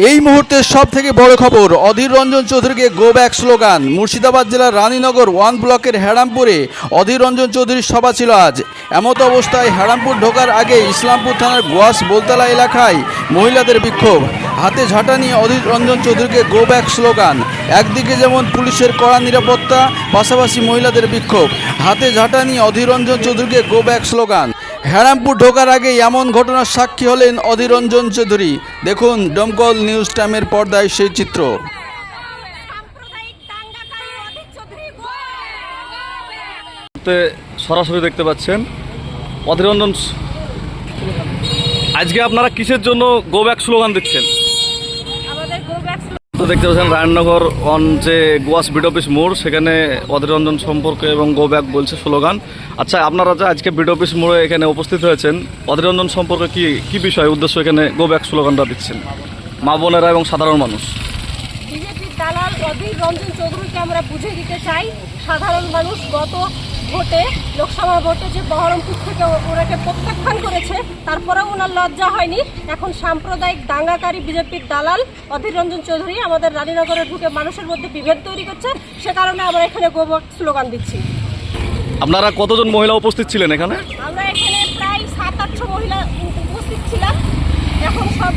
এই মুহূর্তের সব থেকে বড় খবর, অধীর রঞ্জন চৌধুরীকে গো ব্যাক স্লোগান। মুর্শিদাবাদ জেলার রানীনগর 1 ব্লকের হেরামপুরে অধীর রঞ্জন চৌধুরীর সভা ছিল আজ। এমতো অবস্থায় হেরামপুর ঢোকার আগে ইসলামপুর থানার গোয়াস বোলতলা এলাকায় মহিলাদের বিক্ষোভ। হাতে ঝাঁটা নিয়ে অধীর রঞ্জন চৌধুরীকে গো ব্যাক স্লোগান। একদিকে যেমন পুলিশের কড়া নিরাপত্তা, পাশাপাশি মহিলাদের বিক্ষোভ। হাতে ঝাঁটা নিয়ে অধীর রঞ্জন চৌধুরীকে গো ব্যাক স্লোগান। হেরামপুর ঢোকার আগে এমন ঘটনার সাক্ষী হলেন অধীর রঞ্জন চৌধুরী। দেখুন ডমকল নিউজ টাইমের পর্দায় সেই চিত্র। সরাসরি দেখতে পাচ্ছেন অধীর রঞ্জন। আজকে আপনারা কিসের জন্য গো ব্যাক স্লোগান দিচ্ছেন? তো দেখতে পাচ্ছেন রায়নগর অন যে গোয়াস বিড অফিস মোড়, সেখানে অধীর রঞ্জন সম্পর্কে এবং গো ব্যাক বলছে স্লোগান। আচ্ছা, আপনারা যে আজকে বিড অফিস মোড়ে এখানে উপস্থিত হয়েছেন, অধীর রঞ্জন সম্পর্কে কি বিষয় উদ্দেশ্য এখানে গো ব্যাক স্লোগানটা দিচ্ছেন মা বোনেরা এবং সাধারণ মানুষ? বিজেপির দালাল অধীর রঞ্জন চৌধুরীকে আমরা বুঝিয়ে দিতে চাই, সাধারণ মানুষ গত ভোটে, লোকসভা ভোটে যে বহরমপুর থেকে ওনাকে প্রত্যাখ্যান করেছে, তারপরেও ওনার লজ্জা হয়নি। এখন সাম্প্রদায়িক দাঙ্গাকারী বিজেপির দালাল অধীর রঞ্জন চৌধুরী আমাদের রানীনগরে ঢুকে মানুষের মধ্যে বিভেদ তৈরি করছে। সে কারণে আমরা এখানে গো ব্যাক স্লোগান দিচ্ছি। আপনারা কতজন মহিলা উপস্থিত ছিলেন এখানে? আমরা এখানে প্রায় 700-800 মহিলা উপস্থিত ছিলাম। এখন সব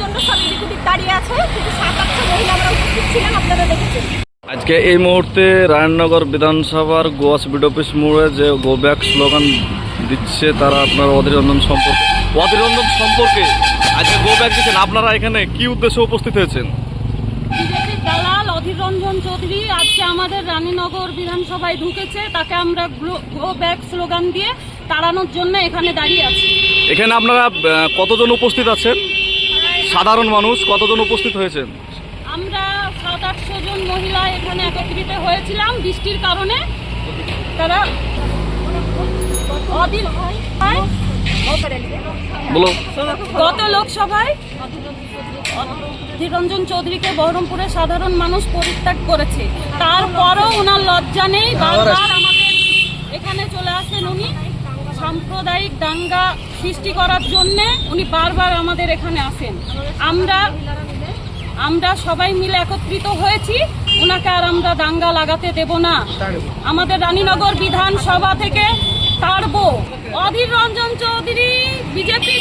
জন্য সব এদিক দাঁড়িয়ে আছে, কিন্তু 700-800 মহিলা আমরা উপস্থিত ছিলাম, আপনারা দেখেছেন। আজকে এই মুহূর্তে রায়নগর বিধানসভার গোয়াস বিড অফিস মোড়ে যে গো ব্যাক স্লোগান দিচ্ছে তারা আপনার অধীর রঞ্জন সম্পর্কে আজকে গো ব্যাক দিচ্ছেন। আপনারা এখানে কি উদ্দেশ্যে উপস্থিত হয়েছেন? বিজেপির দালাল অধীর রঞ্জন চৌধুরী আজকে আমাদের রানীনগর বিধানসভায় ঢুকেছে, তাকে আমরা গো ব্যাক স্লোগান দিয়ে তাড়ানোর জন্য এখানে দাঁড়িয়ে আছি। এখানে আপনারা কতজন উপস্থিত আছেন? সাধারণ মানুষ কতজন উপস্থিত হয়েছেন? আমরা 700-800 জন মহিলা এখানে একত্রিত হয়েছিলাম। বৃষ্টির কারণে তারা গত লোকসভায় অধীর রঞ্জন চৌধুরীকে বহরমপুরের সাধারণ মানুষ পরিত্যাগ করেছে, তারপরও ওনার লজ্জা নেই। বারবার আমাদের এখানে চলে আসেন উনি, সাম্প্রদায়িক দাঙ্গা সৃষ্টি করার জন্যে উনি বারবার আমাদের এখানে আসেন। আমরা সবাই মিলে একত্রিত হয়েছি, ওনাকে আর আমরা দাঙ্গা লাগাতে দেব না। আমাদের রানীনগর বিধানসভা থেকে তাড়বো। অধীর রঞ্জন চৌধুরী বিজেপির